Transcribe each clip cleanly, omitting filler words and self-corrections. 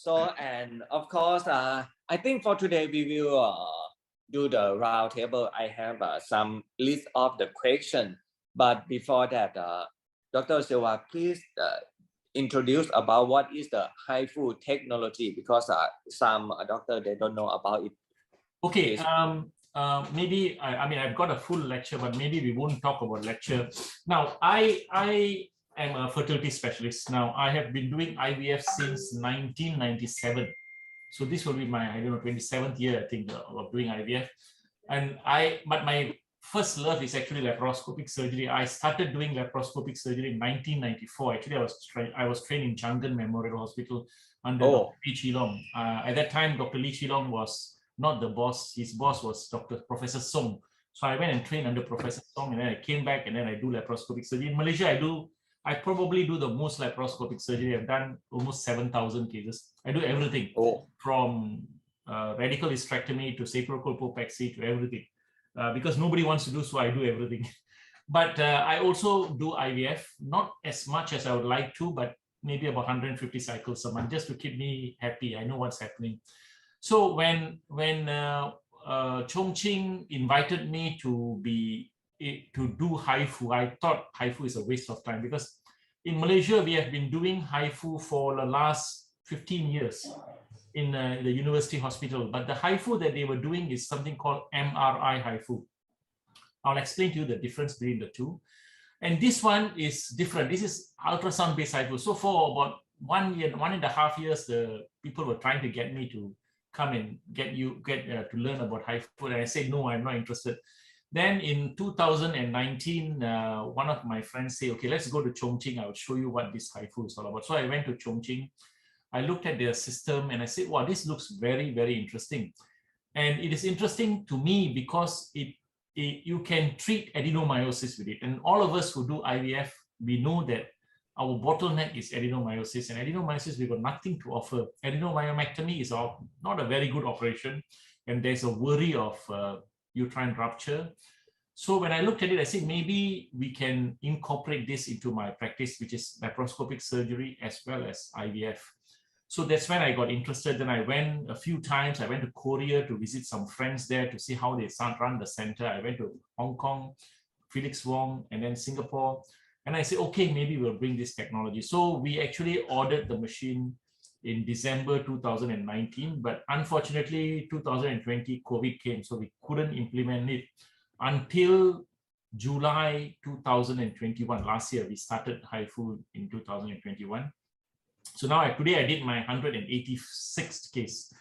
So, and of course, I think for today we will do the round table. I have some list of the question, but before that, Dr. Silva, please introduce about what is the HIFU technology, because some doctor they don't know about it. Okay. Maybe I mean I've got a full lecture, but maybe we won't talk about lecture now. I am a fertility specialist. Now I have been doing IVF since 1997, so this will be my 27th year I think of doing IVF. And but my first love is actually laparoscopic surgery. I started doing laparoscopic surgery in 1994. Actually, I was trained in Changan Memorial Hospital under Dr. Lee Chilong. At that time, Dr. Lee Chilong was not the boss. His boss was Professor Song. So I went and trained under Professor Song, and then I came back and then I do laparoscopic surgery. In Malaysia, I probably do the most laparoscopic surgery. I've done almost 7,000 cases. I do everything from radical hysterectomy to sacrocolpopexy to everything. Because nobody wants to do, so I do everything. But I also do IVF, not as much as I would like to, but maybe about 150 cycles a month, just to keep me happy. I know what's happening. So when Chongqing invited me to do HIFU, I thought HIFU is a waste of time, because in Malaysia we have been doing HIFU for the last 15 years in the university hospital. But the HIFU that they were doing is something called MRI HIFU. I'll explain to you the difference between the two. And this one is different. This is ultrasound-based HIFU. So for about 1.5 years, the people were trying to get me to come and to learn about HIFU. And I said, no, I'm not interested. Then in 2019, one of my friends said, okay, let's go to Chongqing. I'll show you what this HIFU is all about. So I went to Chongqing. I looked at their system and I said, wow, this looks very, very interesting. And it is interesting to me because you can treat adenomyosis with it. And all of us who do IVF, we know that our bottleneck is adenomyosis. And adenomyosis, we've got nothing to offer. Adenomyomectomy is not a very good operation. And there's a worry of uterine rupture. So when I looked at it, I said, maybe we can incorporate this into my practice, which is laparoscopic surgery as well as IVF. So that's when I got interested. Then I went a few times. I went to Korea to visit some friends there to see how they run the center. I went to Hong Kong, Felix Wong, and then Singapore. And I said, okay, maybe we'll bring this technology. So we actually ordered the machine in December 2019. But unfortunately, 2020, COVID came. So we couldn't implement it until July 2021. Last year, we started HIFU in 2021. So now today I did my 186th case.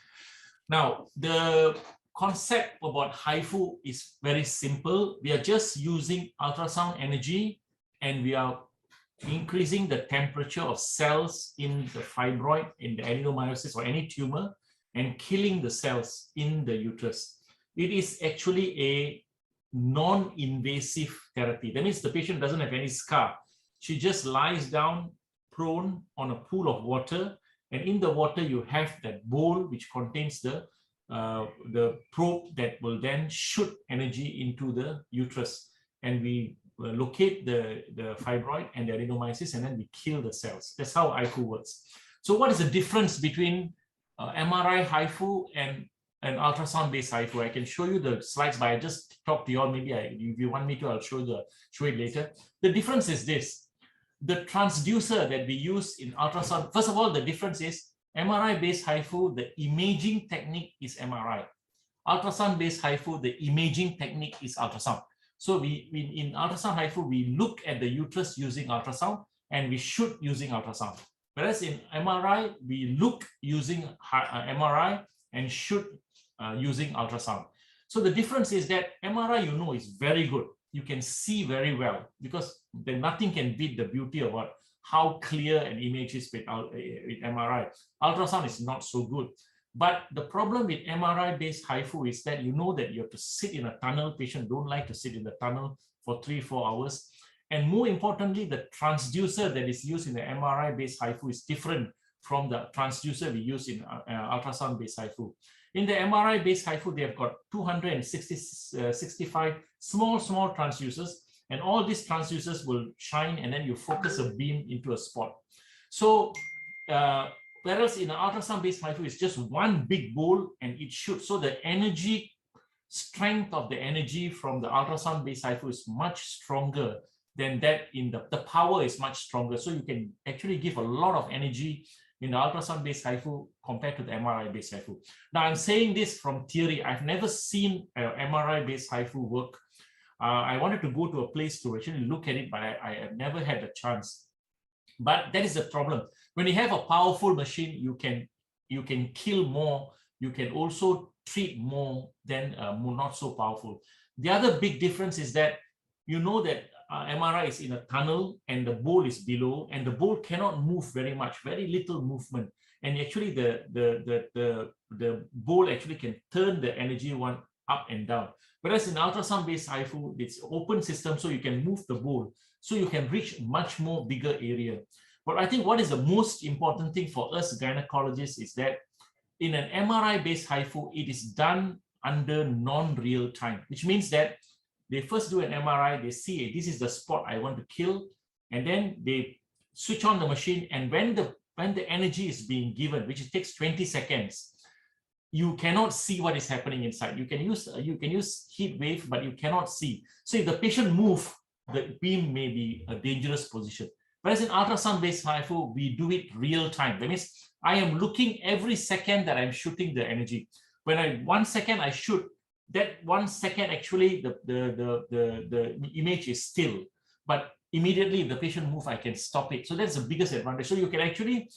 Now, the concept about HIFU is very simple. We are just using ultrasound energy and we are increasing the temperature of cells in the fibroid, in the adenomyosis or any tumor, and killing the cells in the uterus. It is actually a non-invasive therapy. That means the patient doesn't have any scar. She just lies down prone on a pool of water, and in the water you have that bowl which contains the probe that will then shoot energy into the uterus, and we locate the fibroid and the adenomyosis, and then we kill the cells. That's how HIFU works. So what is the difference between MRI HIFU and an ultrasound-based HIFU? I can show you the slides, but I just talked to you all. Maybe if you want me to, I'll show it later. The difference is this. The transducer that we use in ultrasound, first of all, the difference is MRI-based HIFU, the imaging technique is MRI. Ultrasound-based HIFU, the imaging technique is ultrasound. So in ultrasound HIFU, we look at the uterus using ultrasound and we shoot using ultrasound. Whereas in MRI, we look using MRI and shoot using ultrasound. So the difference is that MRI, is very good. You can see very well, because then nothing can beat the beauty about how clear an image is with MRI. Ultrasound is not so good. But the problem with MRI-based HIFU is that you know that you have to sit in a tunnel. Patients don't like to sit in the tunnel for 3-4 hours. And more importantly, the transducer that is used in the MRI-based HIFU is different from the transducer we use in ultrasound-based HIFU. In the MRI-based HIFU, they have got 265 small transducers, and all these transducers will shine, and then you focus a beam into a spot. So Whereas in an ultrasound-based HIFU, it's just one big bowl and it shoots. So the energy, strength of the energy from the ultrasound-based HIFU is much stronger than that in the power is much stronger. So you can actually give a lot of energy in the ultrasound-based HIFU compared to the MRI-based HIFU. Now, I'm saying this from theory. I've never seen an MRI-based HIFU work. I wanted to go to a place to actually look at it, but I have never had the chance. But that is the problem. When you have a powerful machine, you can kill more. You can also treat more than more not so powerful. The other big difference is that you know that MRI is in a tunnel and the bowl is below, and the bowl cannot move very much, very little movement. And actually the bowl actually can turn the energy one up and down. Whereas in ultrasound-based HIFU, it's open system, so you can move the bowl, so you can reach much more bigger area. But I think what is the most important thing for us gynecologists is that in an MRI-based HIFU, it is done under non-real time, which means that they first do an MRI, they see, hey, this is the spot I want to kill, and then they switch on the machine, and when the energy is being given, which takes 20 seconds, you cannot see what is happening inside. You can use heat wave, but you cannot see. So if the patient moves, the beam may be a dangerous position. Whereas in ultrasound-based HIFU, we do it real time. That means I am looking every second that I'm shooting the energy. When 1 second I shoot, that 1 second actually the image is still, but immediately if the patient moves, I can stop it. So that's the biggest advantage. So you can actually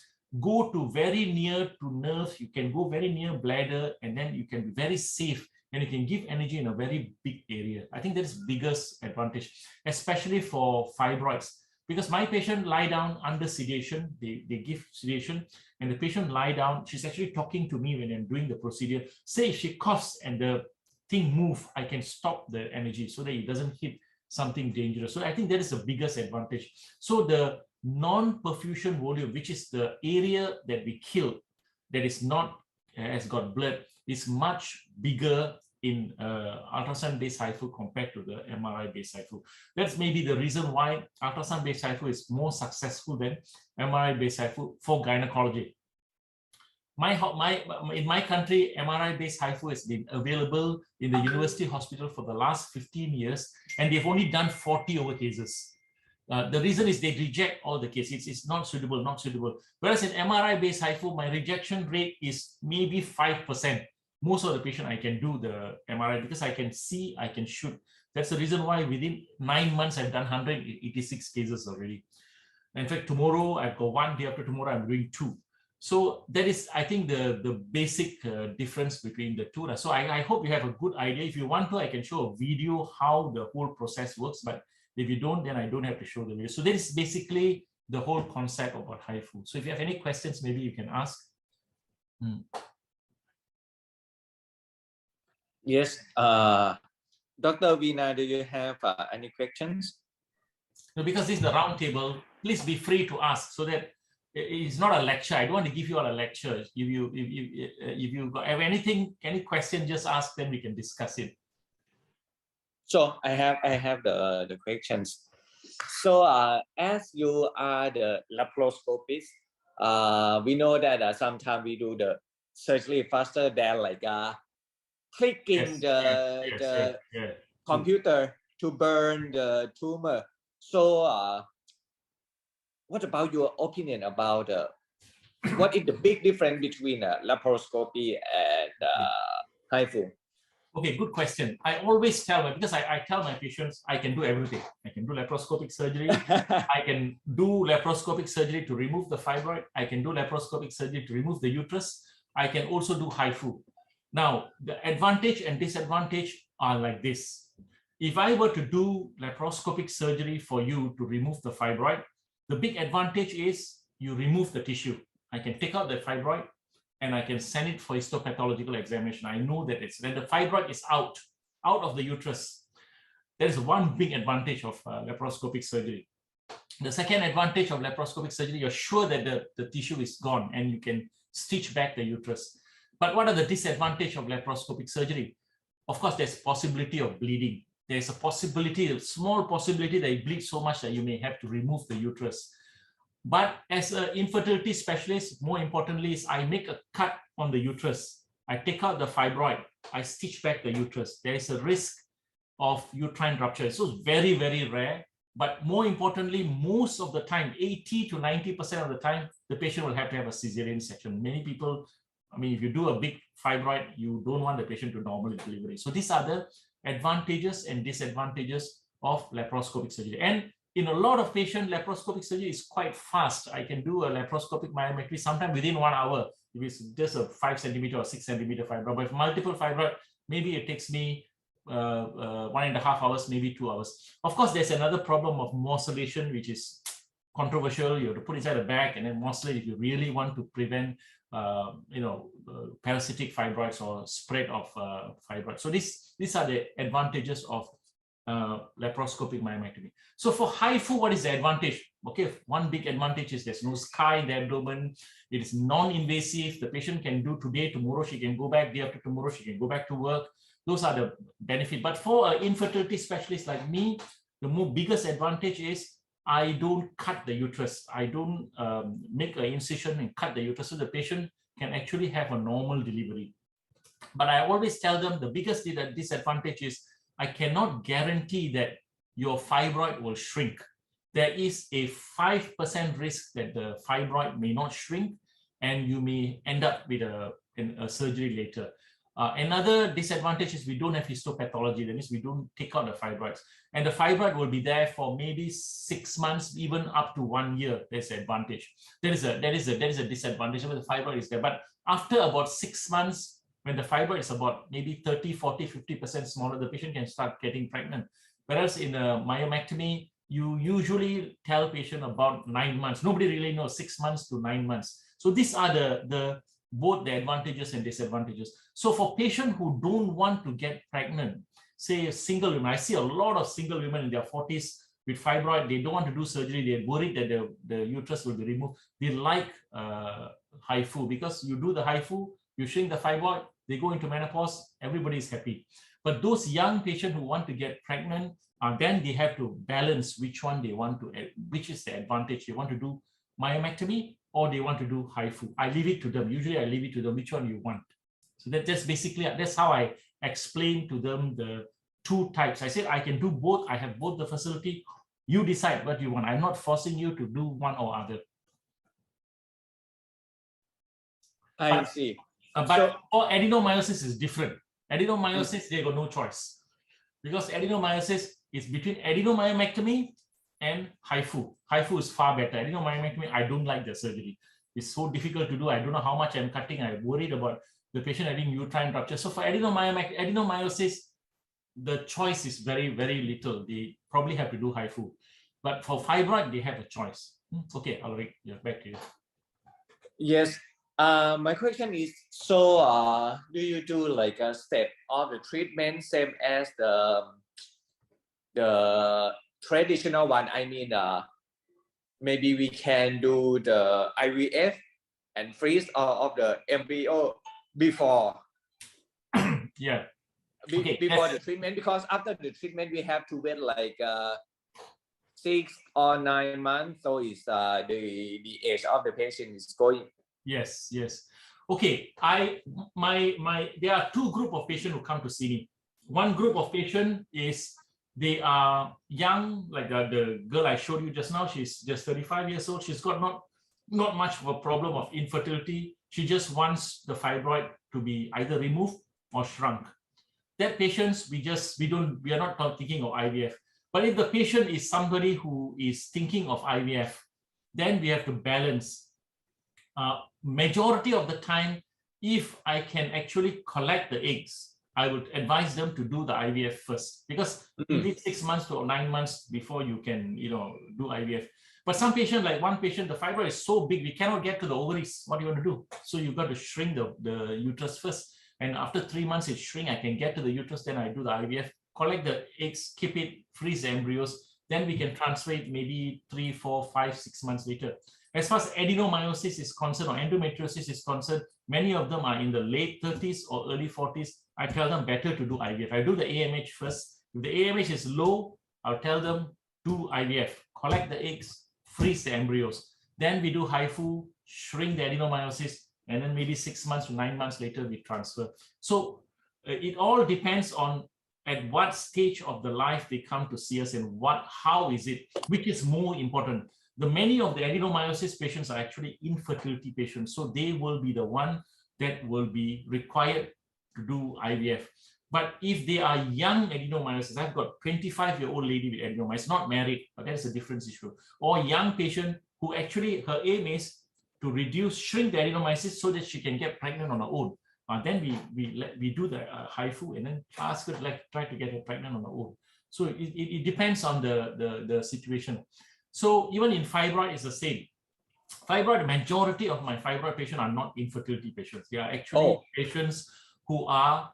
go to very near to nerve, you can go very near bladder, and then you can be very safe, and you can give energy in a very big area. I think that's the biggest advantage, especially for fibroids. Because my patient lie down under sedation, they give sedation, and the patient lie down, she's actually talking to me when I'm doing the procedure. Say if she coughs and the thing move, I can stop the energy so that it doesn't hit something dangerous. So I think that is the biggest advantage. So the non-perfusion volume, which is the area that we kill, that is not has got blood, is much bigger in ultrasound-based HIFU compared to the MRI-based HIFU. That's maybe the reason why ultrasound-based HIFU is more successful than MRI-based HIFU for gynecology. In my country, MRI-based HIFU has been available in the university hospital for the last 15 years, and they've only done 40 over cases. The reason is they reject all the cases. It's not suitable, not suitable. Whereas in MRI-based HIFU, my rejection rate is maybe 5%. Most of the patient I can do the MRI because I can see, I can shoot. That's the reason why within 9 months, I've done 186 cases already. In fact, tomorrow I've got one, day after tomorrow I'm doing 2. So that is, I think, the basic difference between the two. So I hope you have a good idea. If you want to, I can show a video how the whole process works. But if you don't, then I don't have to show the video. So that is basically the whole concept about HIFU. So if you have any questions, maybe you can ask. Yes, Dr. Veena, do you have any questions? No, because this is the round table, please be free to ask so that it's not a lecture. I don't want to give you all a lecture. If you have anything, any question, just ask, then we can discuss it. So I have the questions. So as you are the laparoscopist, we know that sometimes we do the surgery faster than like clicking the computer to burn the tumor. So what about your opinion about what is the big difference between laparoscopy and HIFU? Okay, good question. I always tell because I tell my patients I can do everything. I can do laparoscopic surgery. I can do laparoscopic surgery to remove the fibroid. I can do laparoscopic surgery to remove the uterus. I can also do HIFU. Now, the advantage and disadvantage are like this. If I were to do laparoscopic surgery for you to remove the fibroid, the big advantage is you remove the tissue. I can take out the fibroid and I can send it for histopathological examination. I know that when the fibroid is out of the uterus. That is one big advantage of laparoscopic surgery. The second advantage of laparoscopic surgery, you're sure that the tissue is gone and you can stitch back the uterus. But what are the disadvantages of laparoscopic surgery? Of course, there's possibility of bleeding. There's a possibility, a small possibility that you bleed so much that you may have to remove the uterus. But as an infertility specialist, more importantly, is I make a cut on the uterus. I take out the fibroid. I stitch back the uterus. There is a risk of uterine rupture. So it's very, very rare. But more importantly, most of the time, 80 to 90% of the time, the patient will have to have a cesarean section. Many people, I mean, if you do a big fibroid, you don't want the patient to normally deliver. So these are the advantages and disadvantages of laparoscopic surgery. And in a lot of patients, laparoscopic surgery is quite fast. I can do a laparoscopic myomectomy sometime within 1 hour. If it's just a 5 centimeter or 6 centimeter fibroid, but if multiple fibroid, maybe it takes me 1.5 hours, maybe 2 hours. Of course, there's another problem of morcellation, which is controversial. You have to put inside a bag and then morcellate if you really want to prevent parasitic fibroids or spread of fibroids. So these are the advantages of laparoscopic myomectomy. So for HIFU, what is the advantage? Okay, one big advantage is there's no scar in the abdomen. It is non-invasive. The patient can do today, tomorrow she can go back, day after tomorrow she can go back to work. Those are the benefit. But for an infertility specialist like me, the biggest advantage is I don't cut the uterus. I don't make an incision and cut the uterus, so the patient can actually have a normal delivery. But I always tell them the biggest disadvantage is I cannot guarantee that your fibroid will shrink. There is a 5% risk that the fibroid may not shrink, and you may end up with a surgery later. Another disadvantage is we don't have histopathology. That means we don't take out the fibroids, and the fibroid will be there for maybe 6 months, even up to 1 year. There's an advantage. That is a disadvantage when the fibroid is there. But after about 6 months, when the fibroid is about maybe 30, 40, 50% smaller, the patient can start getting pregnant. Whereas in a myomectomy, you usually tell patient about 9 months. Nobody really knows, 6 months to 9 months. So these are both the advantages and disadvantages. So for patients who don't want to get pregnant, say single women, I see a lot of single women in their 40s with fibroid. They don't want to do surgery. They're worried that the uterus will be removed. They like HIFU because you do the HIFU, you shrink the fibroid, they go into menopause, everybody is happy. But those young patients who want to get pregnant, then they have to balance which one they want to, which is the advantage. They want to do myomectomy or they want to do HIFU. I leave it to them. Usually I leave it to them which one you want. So that's basically, that's how I explain to them the two types. I said I can do both. I have both the facility. You decide what you want. I'm not forcing you to do one or other. I see. But for adenomyosis is different. Adenomyosis, they got no choice. Because adenomyosis is between adenomyomectomy and HIFU. HIFU is far better. Adenomyomectomy, I don't like the surgery. It's so difficult to do. I don't know how much I'm cutting. I'm worried about the patient having uterine rupture. So for adenomyosis, the choice is very, very little. They probably have to do HIFU. But for fibroid, they have a choice. Okay, Olarik, back to you. Yes. My question is, so do you do like a step of the treatment same as the traditional one? I mean, maybe we can do the IVF and freeze of the embryo before. Yeah. Before the treatment, because after the treatment we have to wait like 6 or 9 months. So it's the age of the patient is going. Yes. Okay. There are two groups of patients who come to see me. One group of patients is they are young, like the girl I showed you just now. She's just 35 years old. She's got not much of a problem of infertility. She just wants the fibroid to be either removed or shrunk. That patients we are not thinking of IVF. But if the patient is somebody who is thinking of IVF, then we have to balance. Majority of the time, if I can actually collect the eggs, I would advise them to do the IVF first, because you need 6 months to 9 months before you can, do IVF. But some patient, like one patient, the fibroid is so big, we cannot get to the ovaries. What do you want to do? So you've got to shrink the uterus first. And after 3 months, it shrink. I can get to the uterus, then I do the IVF, collect the eggs, keep it, freeze the embryos. Then we can transfer it maybe 3, 4, 5, 6 months later. As far as adenomyosis is concerned or endometriosis is concerned, many of them are in the late 30s or early 40s. I tell them better to do IVF. I do the AMH first. If the AMH is low, I'll tell them do IVF, collect the eggs, freeze the embryos. Then we do HIFU, shrink the adenomyosis, and then maybe 6 months to 9 months later, we transfer. So it all depends on at what stage of the life they come to see us and how is it, which is more important. Many of the adenomyosis patients are actually infertility patients, so they will be the one that will be required to do IVF. But if they are young adenomyosis, I've got 25-year-old lady with adenomyosis, not married, but that's a different issue, or young patient who actually her aim is to shrink the adenomyosis so that she can get pregnant on her own. Then we do the HIFU and then ask her to try to get her pregnant on her own. So it depends on the situation. So even in fibroid, it's the same. Fibroid, the majority of my fibroid patients are not infertility patients. They are actually patients who are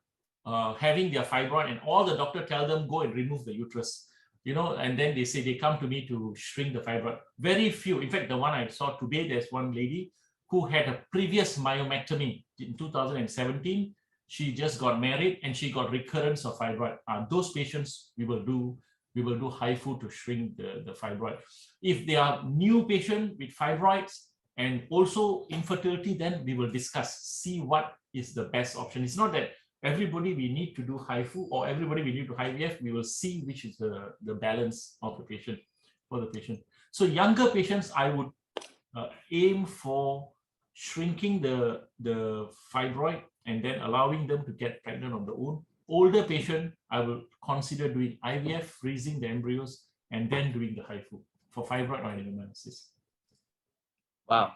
having their fibroid, and all the doctor tell them go and remove the uterus, and then they say they come to me to shrink the fibroid. Very few. In fact, the one I saw today, there's one lady who had a previous myomectomy in 2017. She just got married and she got recurrence of fibroid. Those patients, we will do HIFU to shrink the fibroid. If they are new patient with fibroids and also infertility, then we will see what is the best option. It's not that everybody we need to do HIFU or everybody we need to IVF. We will see which is the balance of the patient for the patient. So younger patients, I would aim for shrinking the fibroid and then allowing them to get pregnant on their own. Older patient, I will consider doing IVF, freezing the embryos, and then doing the HIFU for fibroid or adenomyosis. Wow,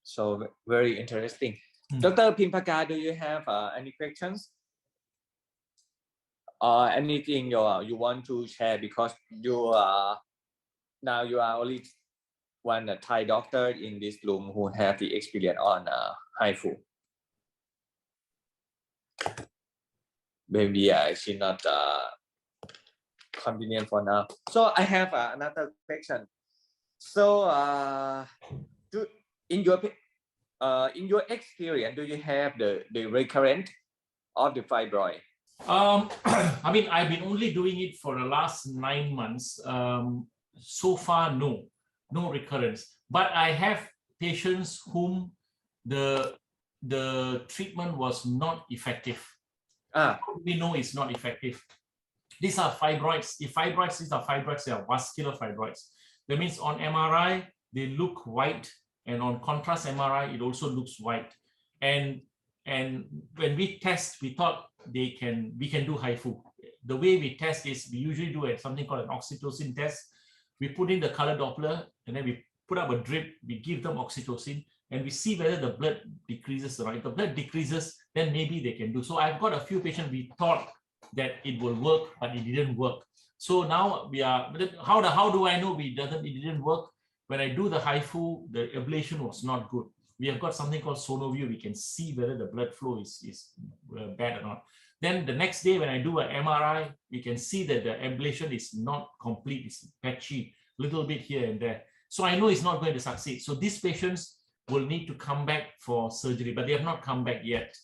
so very interesting. Dr. Pimpaka, do you have any questions or anything you want to share, because now you are only one Thai doctor in this room who have the experience on HIFU. Maybe she's not convenient for now. So I have another question. So in your experience, do you have the recurrence of the fibroid? I mean, I've been only doing it for the last 9 months. So far, no recurrence. But I have patients whom the treatment was not effective. We know it's not effective. These are fibroids. These are fibroids, they are vascular fibroids. That means on MRI, they look white, and on contrast MRI, it also looks white. And when we test, we thought we can do HIFU. The way we test is we usually do something called an oxytocin test. We put in the color Doppler, and then we put up a drip, we give them oxytocin, and we see whether the blood decreases or not. If the blood decreases, then maybe they can do. So I've got a few patients we thought that it will work, but it didn't work. So now we are, how do I know it didn't work? When I do the HIFU, the ablation was not good. We have got something called sonoview. We can see whether the blood flow is bad or not. Then the next day when I do an MRI, we can see that the ablation is not complete, it's patchy, little bit here and there. So I know it's not going to succeed. So these patients will need to come back for surgery, but they have not come back yet.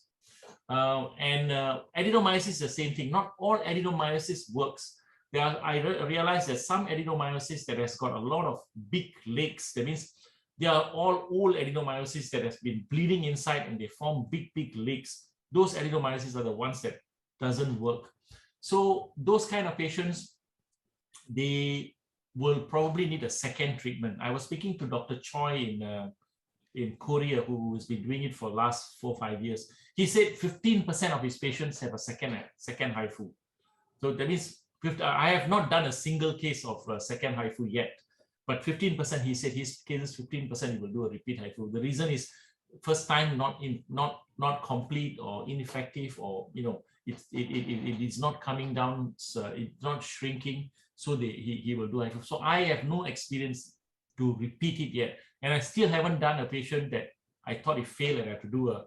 Adenomyosis is the same thing. Not all adenomyosis works. I realize that some adenomyosis that has got a lot of big leaks. That means they are all old adenomyosis that has been bleeding inside and they form big leaks. Those adenomyosis are the ones that doesn't work. So those kind of patients, they will probably need a second treatment. I was speaking to Dr. Choi in Korea, who has been doing it for the last 4 or 5 years. He said 15% of his patients have a second HIFU. So that means I have not done a single case of a second HIFU yet, but 15%, he said his cases 15% he will do a repeat HIFU. The reason is first time not complete or ineffective, or it is not coming down, so it's not shrinking, so he will do HIFU. So I have no experience to repeat it yet, and I still haven't done a patient that I thought it failed and I have to do a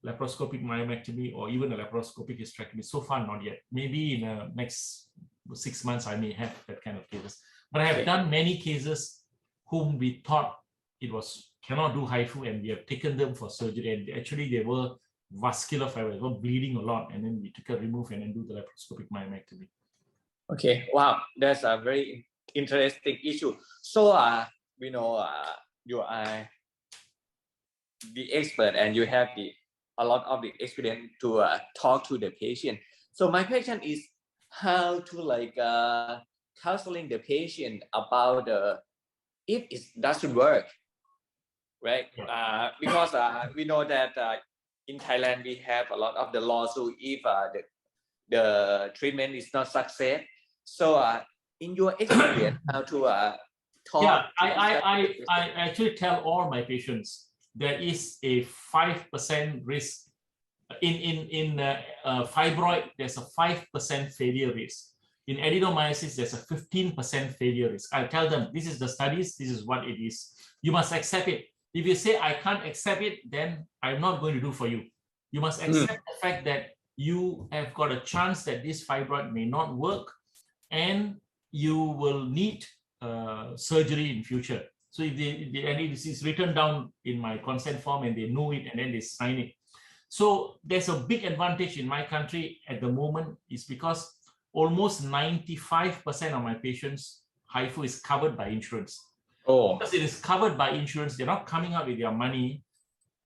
laparoscopic myomectomy or even a laparoscopic hysterectomy. So far, not yet. Maybe in the next 6 months, I may have that kind of cases. But I have done many cases whom we thought it was cannot do HIFU, and we have taken them for surgery. And actually, they were vascular fibroids, were bleeding a lot, and then we took a remove and then do the laparoscopic myomectomy. Okay, wow, that's a very interesting issue. So we know you are the expert and you have a lot of the experience to talk to the patient. So my question is how to counseling the patient about if it doesn't work, right? Because we know that in Thailand we have a lot of the lawsuit if the treatment is not success. So in your experience, how to talk? Yeah, I actually tell all my patients there is a 5% risk in fibroid. There's a 5% failure risk. In adenomyosis, there's a 15% failure risk. I tell them this is the studies, this is what it is. You must accept it. If you say I can't accept it, then I'm not going to do for you. You must accept the fact that you have got a chance that this fibroid may not work, and you will need surgery in future. So if and it is written down in my consent form and they know it and then they sign it. So there's a big advantage in my country at the moment is because almost 95% of my patients HIFU is covered by insurance. Oh, because it is covered by insurance, they're not coming out with their money.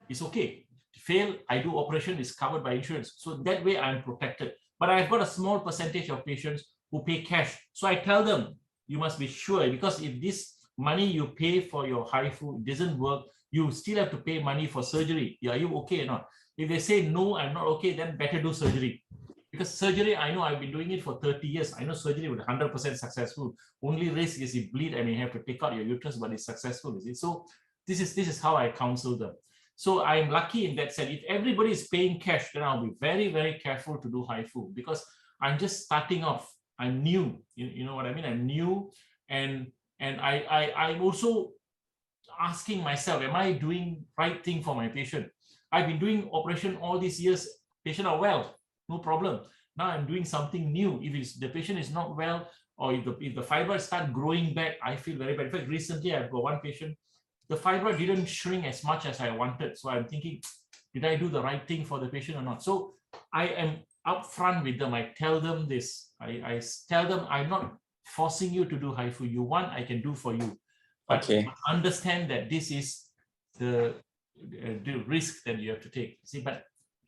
It's okay. Fail, I do operation, is covered by insurance. So that way I'm protected. But I've got a small percentage of patients who pay cash. So I tell them, you must be sure, because if this money you pay for your HIFU doesn't work, you still have to pay money for surgery. Are you okay or not? If they say, no, I'm not okay, then better do surgery. Because surgery, I know I've been doing it for 30 years. I know surgery will be 100% successful. Only risk is you bleed and you have to take out your uterus, but it's successful. Is it? So this is how I counsel them. So I'm lucky in that sense. If everybody is paying cash, then I'll be very, very careful to do HIFU because I'm just starting off. I'm new. You know what I mean? I'm new, and I'm also asking myself, am I doing right thing for my patient? I've been doing operation all these years. Patient are well, no problem. Now I'm doing something new. If the patient is not well, or if the fibroids start growing back, I feel very bad. In fact, recently I've got one patient, the fibroid didn't shrink as much as I wanted. So I'm thinking, did I do the right thing for the patient or not? So I am upfront with them. I tell them this. I tell them, I'm not forcing you to do HIFU. You want, I can do for you. But okay. Understand that this is the risk that you have to take. See, but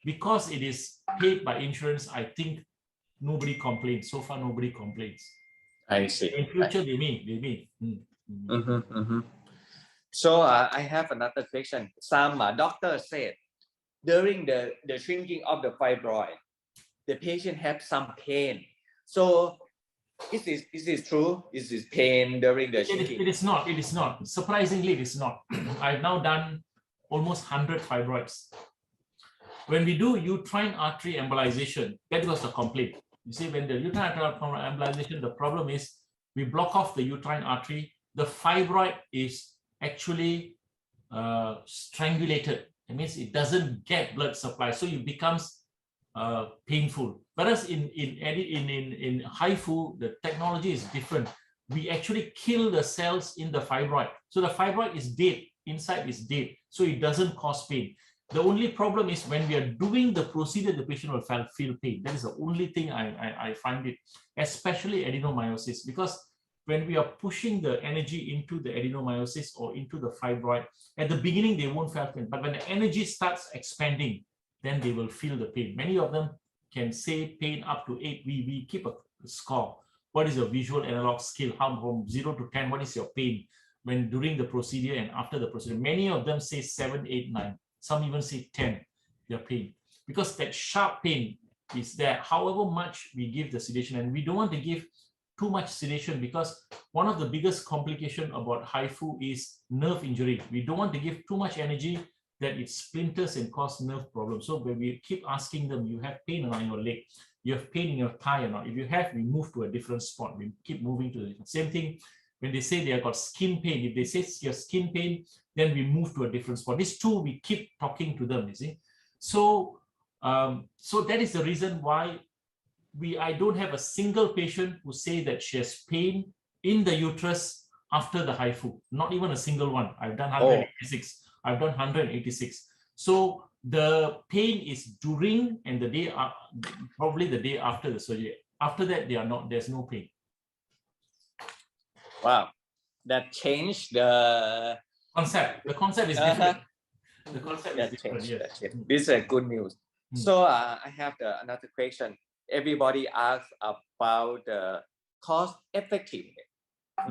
because it is paid by insurance, I think nobody complains. So far, nobody complains. I see. In future, they may. So I have another question. Some doctors said during the shrinking of the fibroid, the patient have some pain. So is this true? Is this pain during the shrinking? It is not. It is not. Surprisingly, it is not. I've now done almost 100 fibroids. When we do uterine artery embolization, that was the complaint. You see, when the uterine artery embolization, the problem is we block off the uterine artery. The fibroid is actually strangulated. It means it doesn't get blood supply, so it becomes painful. Whereas in HIFU, the technology is different. We actually kill the cells in the fibroid. So the fibroid is dead, inside is dead, so it doesn't cause pain. The only problem is when we are doing the procedure, the patient will feel pain. That is the only thing I find it, especially adenomyosis, because when we are pushing the energy into the adenomyosis or into the fibroid, at the beginning, they won't feel pain. But when the energy starts expanding, then they will feel the pain. Many of them can say pain up to 8. We keep a score. What is your visual analog scale? How from 0 to 10, what is your pain when during the procedure and after the procedure? Many of them say 7, 8, 9. Some even say 10, their pain. Because that sharp pain is there, however much we give the sedation. And we don't want to give too much sedation because one of the biggest complications about HIFU is nerve injury. We don't want to give too much energy that it splinters and cause nerve problems. So when we keep asking them, you have pain on your leg, you have pain in your thigh or not? If you have, we move to a different spot. We keep moving to the same thing. When they say they have got skin pain, if they say you have skin pain, then we move to a different spot. These two, we keep talking to them, you see. So, so that is the reason why I don't have a single patient who say that she has pain in the uterus after the HIFU. Not even a single one. I've done 186. I've done 186. So the pain is during and the day, probably the day after the surgery. After that, there's no pain. Wow, that changed the The concept is different. The concept is That different. changed. Yes. That changed. This is good news. So I have another question. Everybody asks about the cost effectiveness.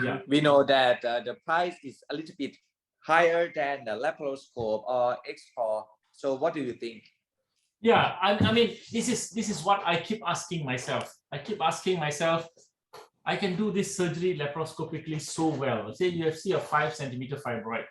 Yeah. We know that the price is a little bit higher than the laparoscope or X-ray. So what do you think? Yeah, I mean, this is what I keep asking myself. I can do this surgery laparoscopically so well. Say you see a 5 centimeter fibroid.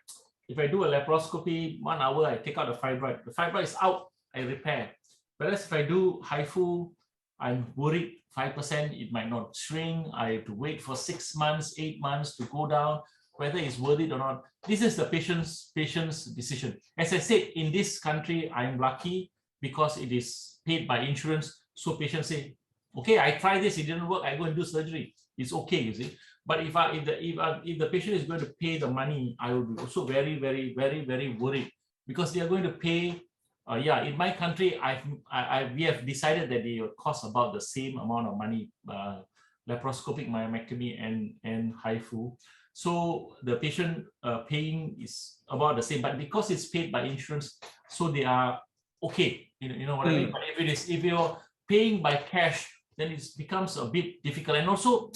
If I do a laparoscopy, 1 hour, I take out the fibroid. The fibroid is out, I repair. Whereas if I do HIFU, I'm worried 5% it might not shrink. I have to wait for 6 months, 8 months to go down, whether it's worth it or not. This is the patient's decision. As I said, in this country, I'm lucky because it is paid by insurance. So patients say, okay, I try this, it didn't work, I go and do surgery. It's okay, you see. But if the patient is going to pay the money, I would be also very, very, very, very worried because they are going to pay. In my country, we have decided that they will cost about the same amount of money, laparoscopic myomectomy and HIFU. So the patient paying is about the same, but because it's paid by insurance, so they are okay. You know what I mean? But if you're paying by cash, then it becomes a bit difficult. And also,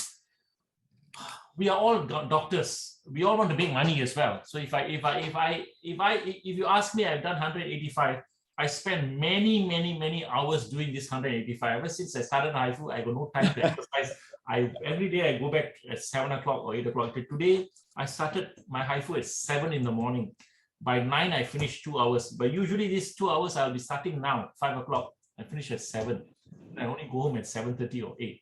we are all doctors. We all want to make money as well. So if you ask me, I've done 185. I spent many hours doing this 185. Ever since I started HIFU, I got no time to exercise. Every day I go back at 7 o'clock or 8 o'clock. Today I started my HIFU at 7 in the morning. By 9 I finished 2 hours. But usually these 2 hours I'll be starting now, 5 o'clock. I finish at 7. I only go home at 7:30 or 8.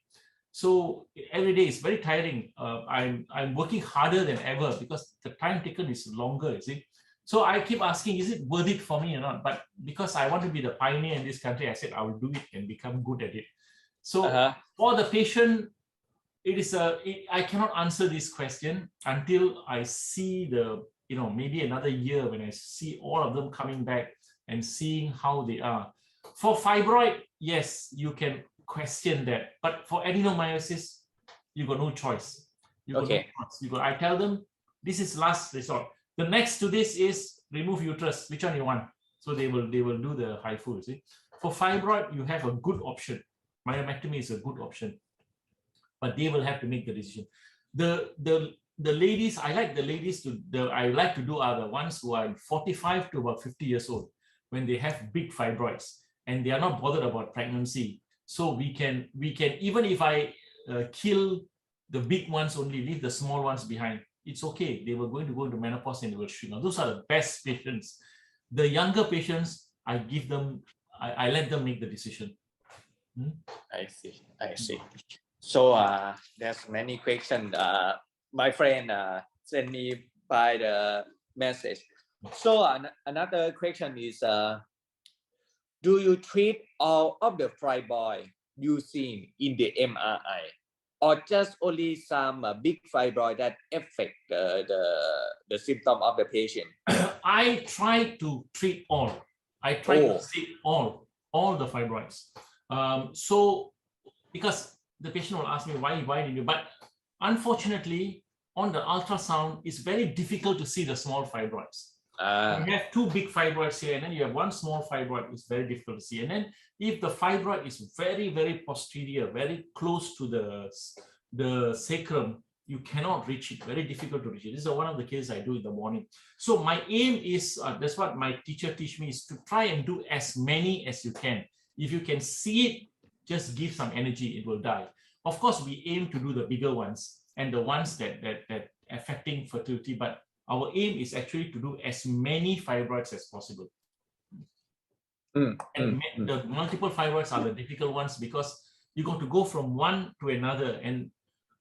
So every day is very tiring. I'm working harder than ever because the time taken is longer, you see. So I keep asking, is it worth it for me or not? But because I want to be the pioneer in this country, I said I will do it and become good at it. So for the patient, I cannot answer this question until I see maybe another year when I see all of them coming back and seeing how they are. For fibroid, yes, you can question that. But for adenomyosis, you got no choice. I tell them, this is last resort. The next to this is remove uterus. Which one you want? So they will do the HIFU. See? For fibroid, you have a good option. Myomectomy is a good option. But they will have to make the decision. The ladies, I like to do are the ones who are 45 to about 50 years old when they have big fibroids and they are not bothered about pregnancy. So we can even if I kill the big ones only, leave the small ones behind, it's okay. They were going to go into menopause and they will shrink. Now, those are the best patients. The younger patients, I let them make the decision. I see. So there's many questions. My friend sent me by the message. So another question is, do you treat all of the fibroid you see in the MRI, or just only some big fibroid that affect the symptom of the patient? I try to treat all. I try to see all the fibroids. So because the patient will ask me why did you? But unfortunately, on the ultrasound, it's very difficult to see the small fibroids. You have 2 big fibroids here, and then you have 1 small fibroid. It's very difficult to see. And then if the fibroid is very, very posterior, very close to the sacrum, you cannot reach it. Very difficult to reach it. This is one of the cases I do in the morning. So my aim is, that's what my teacher teach me, is to try and do as many as you can. If you can see it, just give some energy, it will die. Of course, we aim to do the bigger ones and the ones that affecting fertility, but our aim is actually to do as many fibroids as possible. The multiple fibroids are the difficult ones because you got to go from one to another. And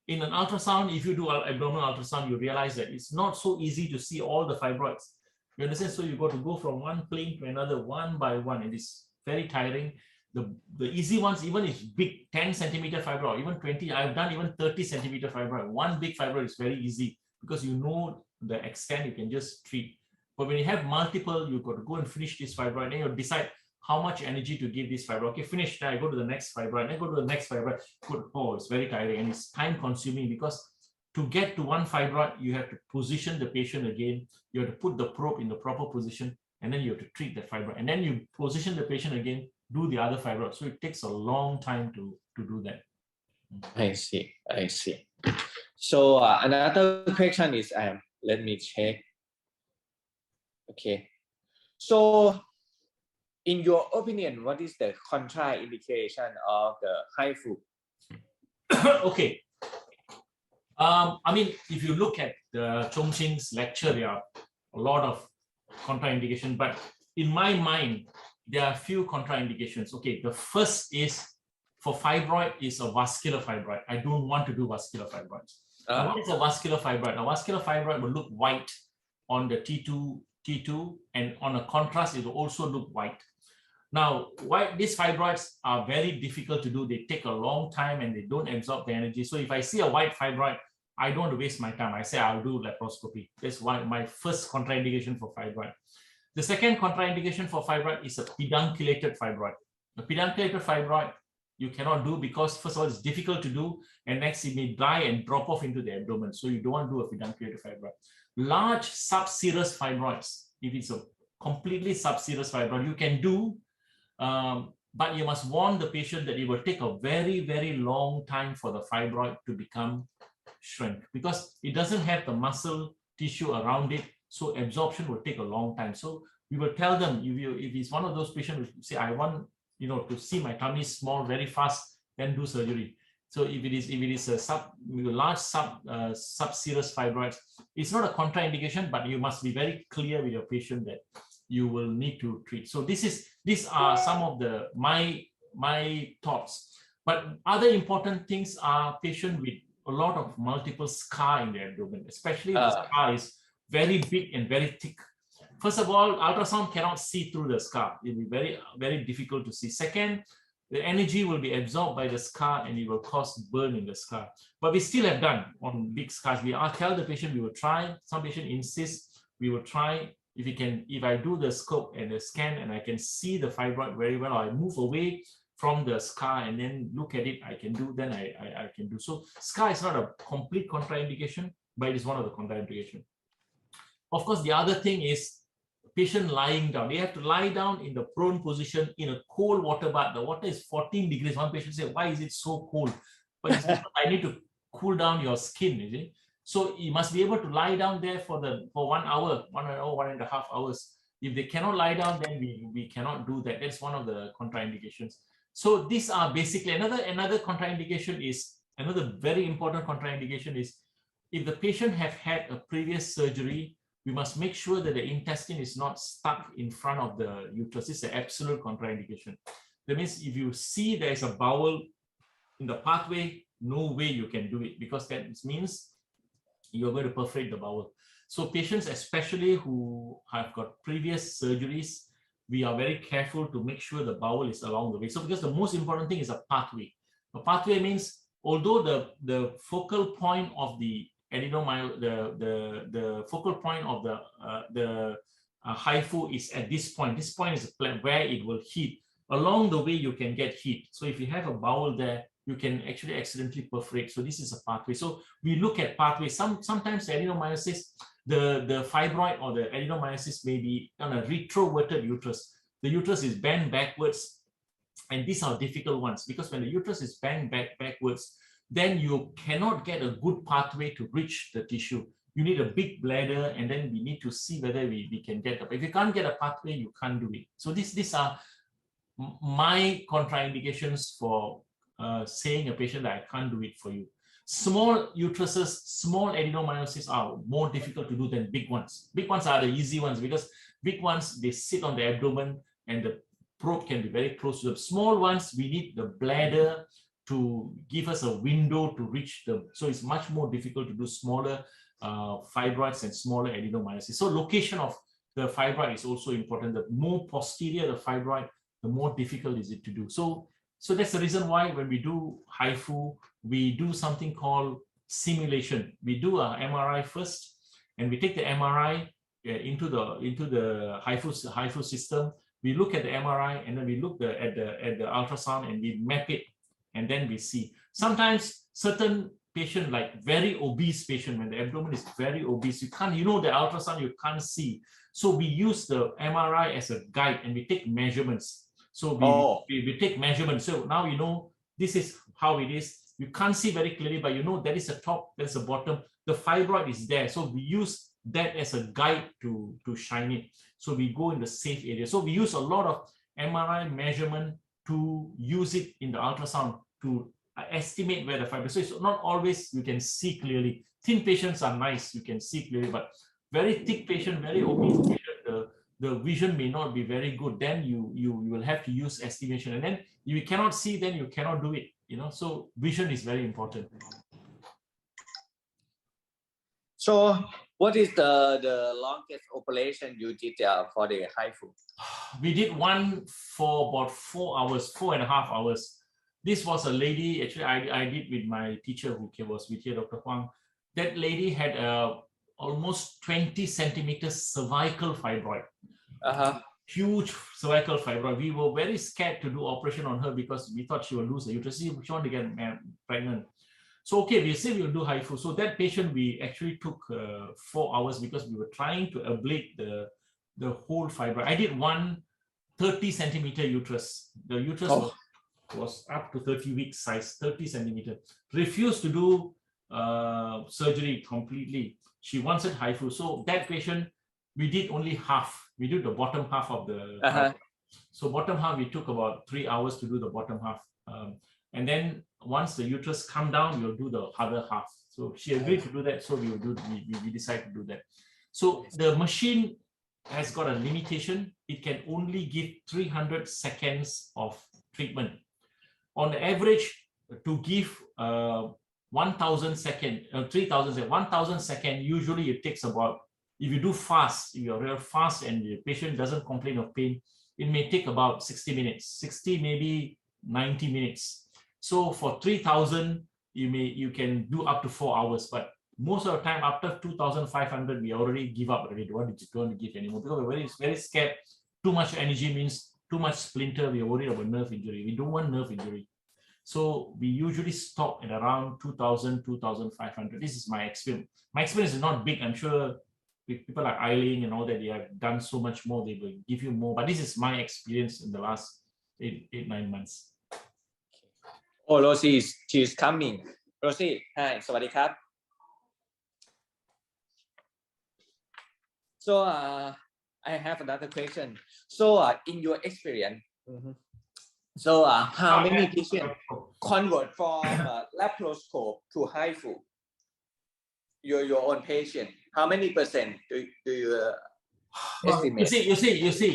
in an ultrasound, if you do abdominal ultrasound, you realize that it's not so easy to see all the fibroids. You understand? So you got to go from one plane to another one by one. It is very tiring. The easy ones, even if big 10 centimeter fibroid, even 20, I've done even 30 centimeter fibroid. One big fibroid is very easy because you know the extent, you can just treat. But when you have multiple, you've got to go and finish this fibroid, and you decide how much energy to give this fibroid. Okay, finish, then I go to the next fibroid, then go to the next fibroid. Good. Oh, it's very tiring and it's time consuming because to get to one fibroid, you have to position the patient again. You have to put the probe in the proper position, and then you have to treat the fibroid. And then you position the patient again, do the other fibroid. So it takes a long time to do that. I see. I see. So another question is, let me check. Okay. So in your opinion, what is the contraindication of the HIFU? Okay. I mean, if you look at Chongqing's lecture, there are a lot of contraindication, but in my mind, there are a few contraindications. Okay, the first is for fibroid is a vascular fibroid. I don't want to do vascular fibroids. Now, what is a vascular fibroid? A vascular fibroid will look white on the T2, and on a contrast, it will also look white. Now, why these fibroids are very difficult to do. They take a long time and they don't absorb the energy. So if I see a white fibroid, I don't want to waste my time. I say I'll do laparoscopy. That's why my first contraindication for fibroid. The second contraindication for fibroid is a pedunculated fibroid. A pedunculated fibroid you cannot do because first of all, it's difficult to do, and next it may die and drop off into the abdomen. So you don't want to do a pedunculated fibroid. Large subserous fibroids, if it's a completely subserous fibroid, you can do, but you must warn the patient that it will take a very, very long time for the fibroid to become shrink because it doesn't have the muscle tissue around it. So absorption will take a long time. So we will tell them, if it's one of those patients who say, I want to see my tummy small very fast, then do surgery. So if it is a large subserous fibroids, it's not a contraindication, but you must be very clear with your patient that you will need to treat. So these are some of my thoughts. But other important things are patient with a lot of multiple scar in the abdomen, especially if the scar is very big and very thick. First of all, ultrasound cannot see through the scar. It will be very, very difficult to see. Second, the energy will be absorbed by the scar and it will cause burn in the scar. But we still have done on big scars. We tell the patient we will try. Some patient insist we will try. If I do the scope and the scan and I can see the fibroid very well, or I move away from the scar and then look at it, I can do, then I can do. So scar is not a complete contraindication, but it is one of the contraindications. Of course, the other thing is patient lying down. They have to lie down in the prone position in a cold water bath. The water is 14 degrees. One patient said, why is it so cold? But it's because I need to cool down your skin, is it? So you must be able to lie down there for 1 hour, 1.5 hours. If they cannot lie down, then we cannot do that. That's one of the contraindications. So these are basically another contraindication is, another very important contraindication is if the patient have had a previous surgery, we must make sure that the intestine is not stuck in front of the uterus. It's an absolute contraindication. That means if you see there's a bowel in the pathway, no way you can do it because that means you're going to perforate the bowel. So patients, especially who have got previous surgeries, we are very careful to make sure the bowel is along the way. So because the most important thing is a pathway. A pathway means although the focal point of the adenomyosis, the focal point of the HIFU is at this point. This point is where it will heat. Along the way, you can get heat. So if you have a bowel there, you can actually accidentally perforate. So this is a pathway. So we look at pathways. Sometimes the adenomyosis, the fibroid or the adenomyosis may be on a retroverted uterus. The uterus is bent backwards. And these are difficult ones because when the uterus is bent backwards, then you cannot get a good pathway to reach the tissue. You need a big bladder, and then we need to see whether we can get up. If you can't get a pathway, you can't do it. So these are my contraindications for saying a patient that I can't do it for you. Small uteruses, small adenomyosis are more difficult to do than big ones. Big ones are the easy ones because big ones, they sit on the abdomen and the probe can be very close to them. Small ones, we need the bladder to give us a window to reach them. So it's much more difficult to do smaller fibroids and smaller adenomyosis. So location of the fibroid is also important. The more posterior the fibroid, the more difficult is it to do. So that's the reason why when we do HIFU, we do something called simulation. We do an MRI first, and we take the MRI into the HIFU system. We look at the MRI, and then we look at the ultrasound, and we map it, and then we see. Sometimes certain patient like very obese patient, when the abdomen is very obese, you can't, you know, the ultrasound you can't see. So we use the MRI as a guide and we take measurements. So we take measurements. So now you know this is how it is. You can't see very clearly, but you know that is a top, that's a bottom. The fibroid is there. So we use that as a guide to shine it. So we go in the safe area. So we use a lot of MRI measurement to use it in the ultrasound to estimate where the fibroid. So it's not always you can see clearly. Thin patients are nice, you can see clearly, but very thick patient, very obese patient, the vision may not be very good. Then you will have to use estimation, and then if you cannot see, then you cannot do it. You know, so vision is very important. So what is the longest operation you did for the HIFU? We did one for about 4 hours, 4.5 hours. This was a lady, actually I did with my teacher who was with here, Dr. Huang. That lady had almost 20 centimeters cervical fibroid. Huge cervical fibroid. We were very scared to do operation on her because we thought she would lose her uterus. She wanted to get pregnant. So okay, we said we'll do HIFU. So that patient we actually took 4 hours because we were trying to ablate the whole fibroid. I did one 30 centimeter uterus. The uterus was up to 30 weeks size, 30 centimeter. Refused to do surgery completely. She wanted HIFU. So that patient, we did only half. We did the bottom half of the so bottom half, we took about 3 hours to do the bottom half. And then once the uterus come down, we'll do the other half. So she agreed to do that. So we decided to do that. So the machine has got a limitation. It can only give 300 seconds of treatment. On the average, to give 1,000 second, 3,000 second, 1,000 second, usually it takes about, if you do fast, if you're real fast and the patient doesn't complain of pain, it may take about 60 minutes, 60, maybe 90 minutes. So for 3,000, you can do up to 4 hours, but most of the time after 2,500, we already give up already. Don't want to give anymore because we're very, very scared. Too much energy means too much splinter. We're worried about nerve injury. We don't want nerve injury. So we usually stop at around 2,000, 2,500. This is my experience. My experience is not big. I'm sure people like Eileen and all that, they have done so much more. They will give you more. But this is my experience in the last 8-9 months. Oh, Rosie, she's coming. Rosie, hi, สวัสดีครับ So I have another question. So in your experience, so how many patients convert from laparoscope to HIFU? Your own patient, how many percent do you estimate? You see,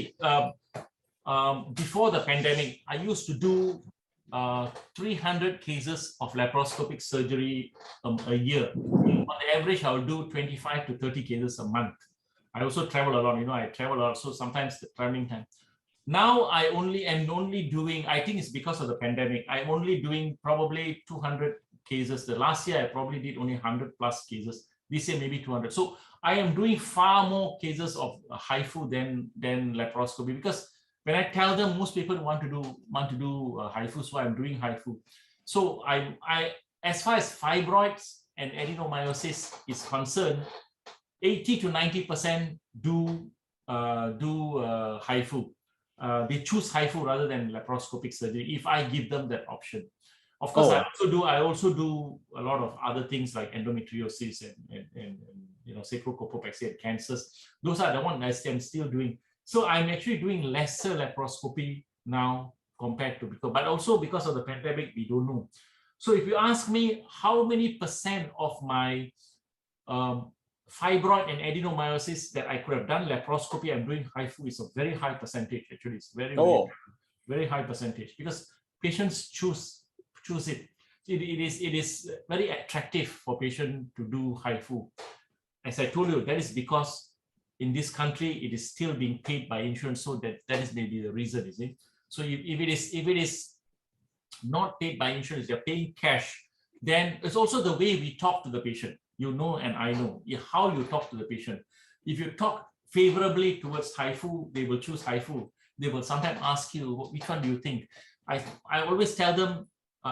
before the pandemic, I used to do 300 cases of laparoscopic surgery a year. On the average, I will do 25 to 30 cases a month. I also travel a lot, you know, I travel a lot, so sometimes the traveling time. Now I am only doing, I think it's because of the pandemic, I'm only doing probably 200 cases. The last year I probably did only 100 plus cases. This year maybe 200. So I am doing far more cases of HIFU than laparoscopy, because when I tell them, most people want to do HIFU, so I'm doing HIFU. So I as far as fibroids and adenomyosis is concerned, 80 to 90% do HIFU. They choose HIFU rather than laparoscopic surgery if I give them that option. Of course, I also do a lot of other things like endometriosis and you know, sacrocolpopexy and cancers. Those are the ones I'm still doing. So I'm actually doing lesser laparoscopy now compared to before, but also because of the pandemic, we don't know. So if you ask me how many percent of my fibroid and adenomyosis that I could have done laparoscopy, I'm doing HIFU, is a very high percentage. Actually, it's very high percentage, because patients choose it. It is very attractive for patients to do HIFU. As I told you, that is because in this country it is still being paid by insurance, so that is maybe the reason, is it? So if it is not paid by insurance, they're paying cash, then it's also the way we talk to the patient. You know, and I know how you talk to the patient. If you talk favorably towards HIFU, they will choose HIFU. They will sometimes ask you, which one do you think? I always tell them,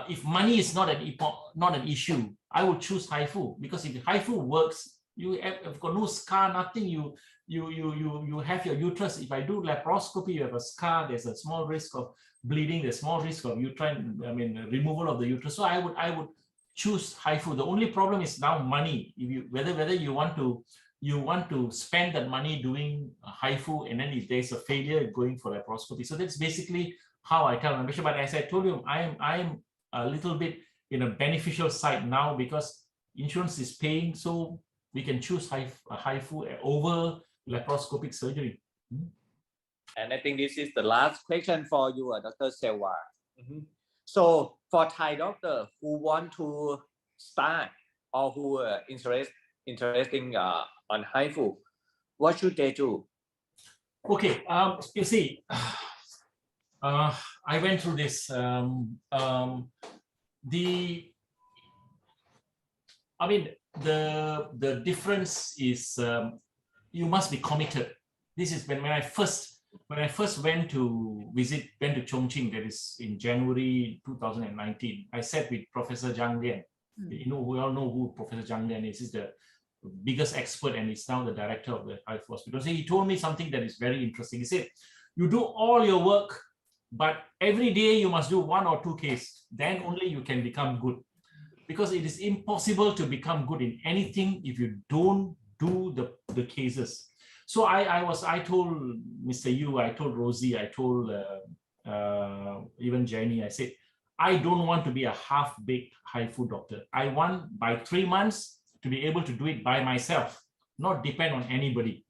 if money is not an issue, I would choose HIFU, because if HIFU works, you have got no scar, nothing. You have your uterus. If I do laparoscopy, you have a scar. There's a small risk of bleeding. There's small risk of uterine, removal of the uterus. So I would choose HIFU. The only problem is now money. If you whether you want to spend that money doing HIFU, and then if there's a failure, going for laparoscopy. So that's basically how I tell my patient. But as I told you, I'm a little bit in a beneficial side now, because insurance is paying, so we can choose HIFU over laparoscopic surgery. And I think this is the last question for you, Dr. Selva. So for Thai doctor who want to start or who are interesting on HIFU, what should they do? Okay, you see, I went through this. The difference is you must be committed. This is when I first went to Chongqing, that is in January 2019. I sat with Professor Zhang Lian. We all know who Professor Zhang Lian is. He's the biggest expert, and he's now the director of the HIFU hospital. So he told me something that is very interesting. He said, you do all your work, but every day you must do 1 or 2 cases. Then only you can become good. Because it is impossible to become good in anything if you don't do the cases. So I told Mr. Yu, I told Rosie, I told even Jenny, I said, I don't want to be a half-baked HIFU doctor. I want by 3 months to be able to do it by myself, not depend on anybody.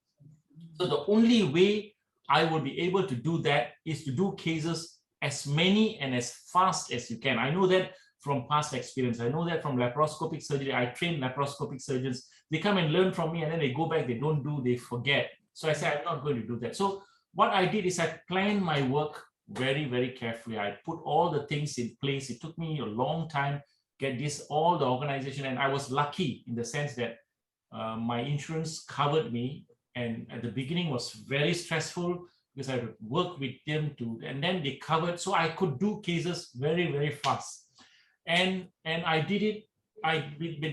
So the only way I will be able to do that is to do cases as many and as fast as you can. I know that from past experience. I know that from laparoscopic surgery. I train laparoscopic surgeons. They come and learn from me, and then they go back, they don't do, they forget. So I said, I'm not going to do that. So what I did is I planned my work very, very carefully. I put all the things in place. It took me a long time to get all the organization. And I was lucky in the sense that my insurance covered me. And at the beginning was very stressful because I would work with them and then they covered. So I could do cases very, very fast. And I did it.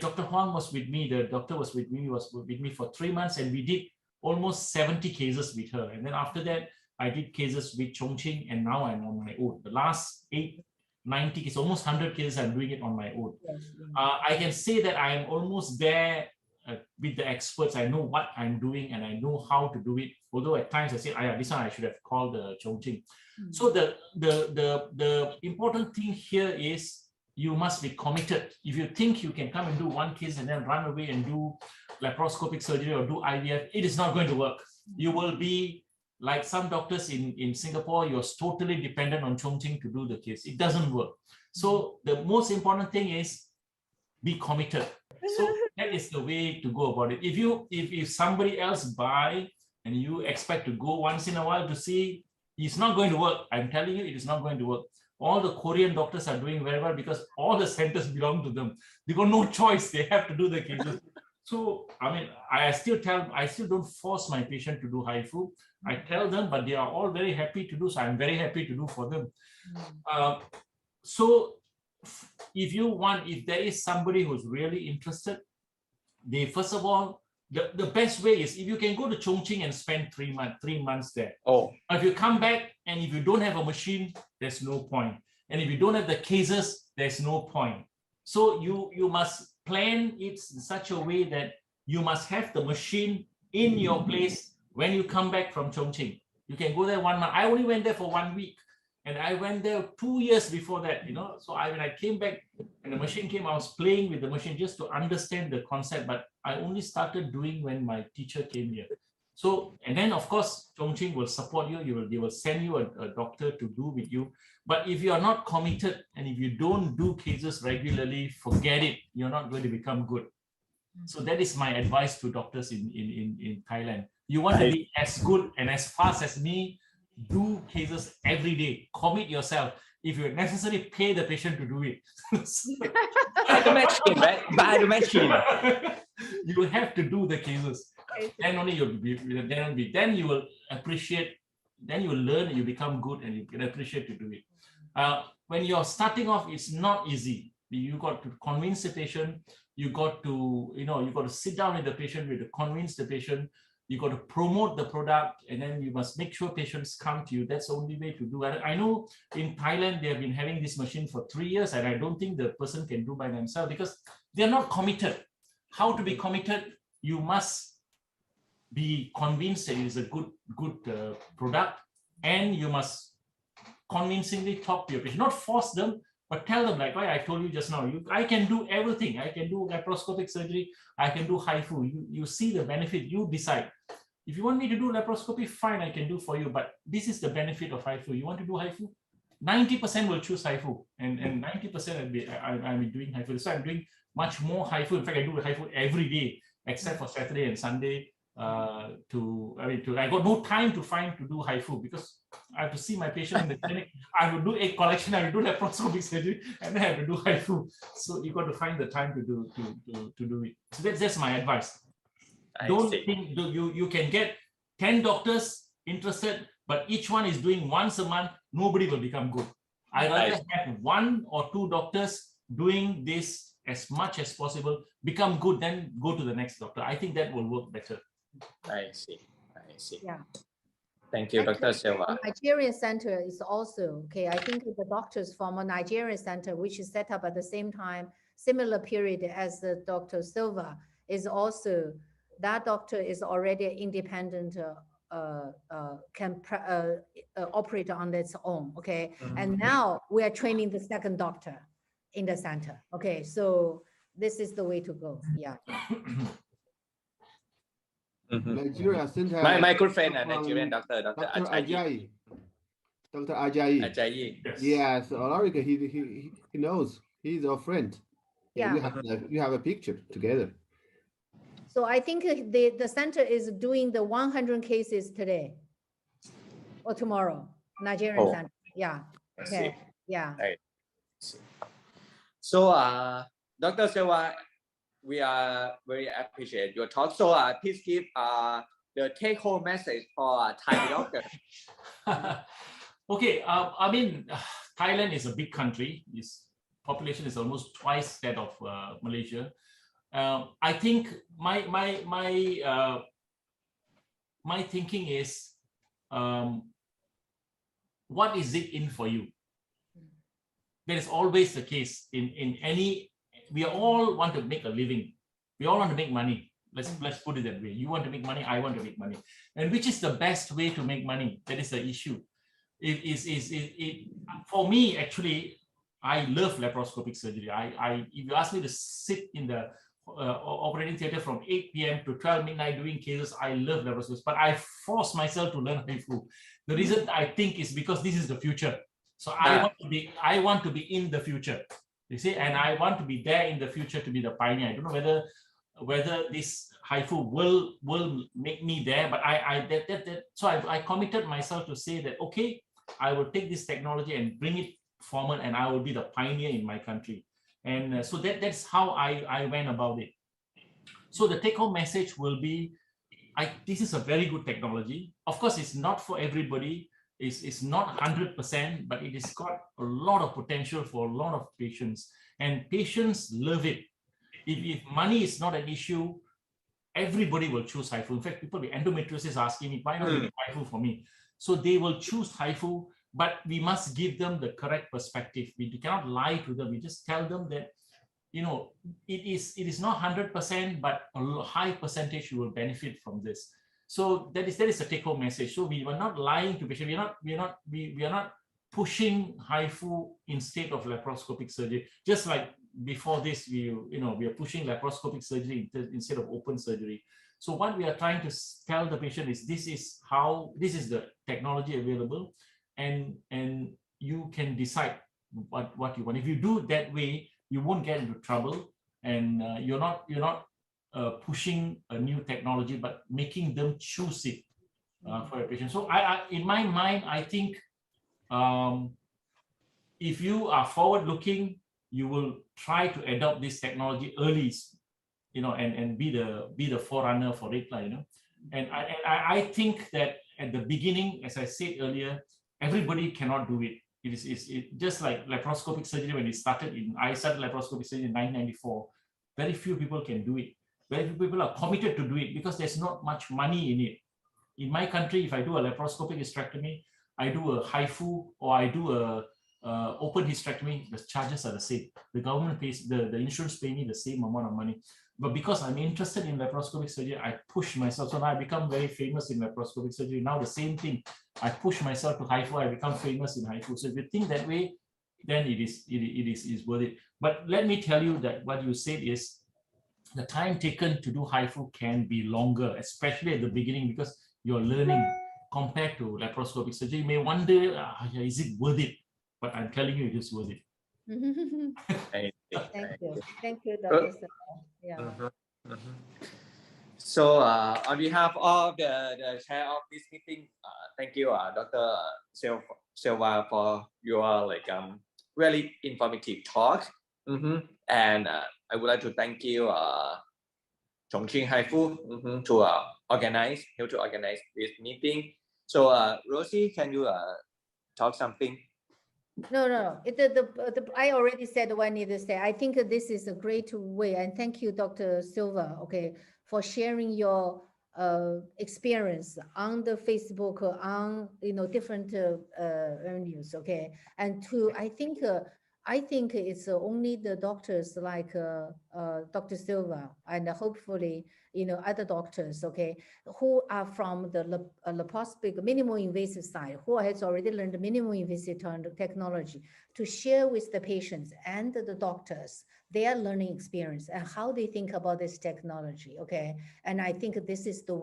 Dr. Huang was with me. The doctor was with me for 3 months, and we did almost 70 cases with her. And then after that, I did cases with Chongqing, and now I'm on my own. The last 90 cases, almost 100 cases, I'm doing it on my own. I can say that I am almost there with the experts. I know what I'm doing, and I know how to do it. Although at times I say, this one I should have called Chongqing. So the important thing here is, you must be committed. If you think you can come and do 1 case and then run away and do laparoscopic surgery or do IVF, it is not going to work. You will be like some doctors in Singapore, you're totally dependent on Chongqing to do the case. It doesn't work. So the most important thing is be committed. So that is the way to go about it. If somebody else buy and you expect to go once in a while to see, it's not going to work. I'm telling you, it is not going to work. All the Korean doctors are doing very well because all the centers belong to them. They got no choice. They have to do the cases. So, I still don't force my patient to do HIFU. I tell them, but they are all very happy to do. So I'm very happy to do for them. So if there is somebody who's really interested, first of all, the best way is if you can go to Chongqing and spend 3 months there. If you come back and if you don't have a machine, there's no point. And if you don't have the cases, there's no point. So you must plan it in such a way that you must have the machine in your place when you come back from Chongqing. You can go there 1 month. I only went there for 1 week. And I went there 2 years before that, So when I came back and the machine came, I was playing with the machine just to understand the concept. But I only started doing when my teacher came here. So, and then of course, Chongqing will support you. They will send you a doctor to do with you. But if you are not committed and if you don't do cases regularly, forget it. You're not going to become good. So that is my advice to doctors in Thailand. You want to be as good and as fast as me, do cases every day. Commit yourself. If you necessarily pay the patient to do it. Buy the machine, right? Buy the machine. You will have to do the cases. Then only then you will appreciate, then you will learn and you become good and you can appreciate to do it. when you're starting off, it's not easy. You got to convince the patient. You got to, you got to sit down with the patient, to convince the patient. You got to promote the product, and then you must make sure patients come to you. That's the only way to do it. I know in Thailand, they have been having this machine for 3 years, and I don't think the person can do by themselves because they're not committed. How to be committed? You must be convinced that it is a good product, and you must convincingly talk to your patient, not force them, but tell them, like I told you just now, I can do everything. I can do laparoscopic surgery. I can do HIFU. You see the benefit, you decide. If you want me to do laparoscopy, fine, I can do for you. But this is the benefit of HIFU. You want to do HIFU? 90% will choose HIFU, and 90% I'm doing HIFU. So I'm doing much more HIFU. In fact, I do HIFU every day, except for Saturday and Sunday. I got no time to do HIFU because I have to see my patient in the clinic. I will do egg collection, I will do laparoscopic surgery, and then I have to do HIFU. So you got to find the time to do it. So that's my advice. Don't think you can get 10 doctors interested, but each one is doing once a month. Nobody will become good. I rather have 1 or 2 doctors doing this as much as possible, become good, then go to the next doctor. I think that will work better. I see. Yeah. Thank you, Dr. Selva. The Nigerian center is also, okay, I think the doctors from a Nigerian center, which is set up at the same time, similar period as the Dr. Silva, is also, that doctor is already independent, can operate on its own, okay? And now we are training the second doctor in the center, okay? So this is the way to go, yeah. Nigeria center. My good friend, Nigerian doctor, Dr. Ajayi. Dr. Ajayi. Yes, Olarik, he knows. He's our friend. Yeah. You have a picture together. So I think the center is doing the 100 cases today or tomorrow, Nigerian center. Yeah. Okay. Yeah. Right. So, Dr. Selva, we are very appreciate your talk. So, please give the take-home message for Thai doctor. Okay. I mean, Thailand is a big country. Its population is almost twice that of Malaysia. I think my thinking is, what is it in for you? That is always the case in any. We all want to make a living. We all want to make money. Let's put it that way. You want to make money. I want to make money. And which is the best way to make money? That is the issue. For me, actually, I love laparoscopic surgery. If you ask me to sit in the operating theater from 8 p.m. to 12 midnight doing cases, I love laparoscopy, but I force myself to learn HIFU. The reason I think is because this is the future. So I want to be in the future. You see, and I want to be there in the future to be the pioneer. I don't know whether this HIFU will make me there, but so I committed myself to say that, okay, I will take this technology and bring it forward, and I will be the pioneer in my country. And so that's how I went about it. So the take-home message will be, this is a very good technology. Of course, it's not for everybody. It's not 100%, but it has got a lot of potential for a lot of patients, and patients love it. If money is not an issue, everybody will choose HIFU. In fact, people with endometriosis asking me, why not you do HIFU for me? So they will choose HIFU, but we must give them the correct perspective. We cannot lie to them. We just tell them that, it is not 100%, but a high percentage you will benefit from this. So that is a take-home message. So we were not lying to patients. We are not pushing HIFU instead of laparoscopic surgery. Just like before this, we are pushing laparoscopic surgery instead of open surgery. So what we are trying to tell the patient is, this is the technology available, and you can decide what you want. If you do it that way, you won't get into trouble, and you're not pushing a new technology, but making them choose it for a patient. So in my mind, I think if you are forward-looking, you will try to adopt this technology early, and be the forerunner for it, And I think that at the beginning, as I said earlier, everybody cannot do it. just like laparoscopic surgery when it started I started laparoscopic surgery in 1994. Very few people can do it. Very few people are committed to do it because there's not much money in it. In my country, if I do a laparoscopic hysterectomy, I do a HIFU or I do a open hysterectomy, the charges are the same. The government pays, the insurance pay me the same amount of money. But because I'm interested in laparoscopic surgery, I push myself. So now I become very famous in laparoscopic surgery. Now the same thing, I push myself to HIFU, I become famous in HIFU. So if you think that way, then it is worth it. But let me tell you that what you said is the time taken to do HIFU can be longer, especially at the beginning, because you're learning compared to laparoscopic surgery. You may wonder, is it worth it? But I'm telling you, it is worth it. Thank you, Dr. Selva. Yeah. So on behalf of the chair of this meeting, thank you, Dr. Selva, for your really informative talk. And I would like to thank you, Chongqing HIFU, to organize this meeting. So Rosie, can you talk something? No. I already said what I need to say. I think this is a great way, and thank you, Dr. Selva, for sharing your experience on the Facebook, on different news, and I think it's only the doctors like Dr. Selva and hopefully other doctors, who are from the laparoscopic minimal invasive side, who has already learned minimal invasive technology, to share with the patients and the doctors their learning experience and how they think about this technology. And I think this is the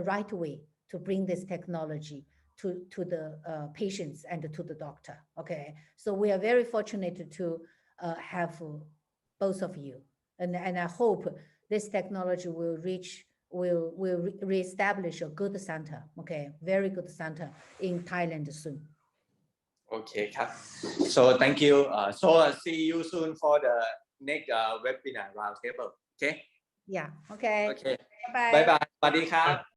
right way to bring this technology to the patients and to the doctor. So we are very fortunate to have both of you, and I hope this technology will reestablish a good center, very good center in Thailand soon. So thank you. So see you soon for the next webinar roundtable. Yeah. Okay. Bye bye. สวัสดีครับ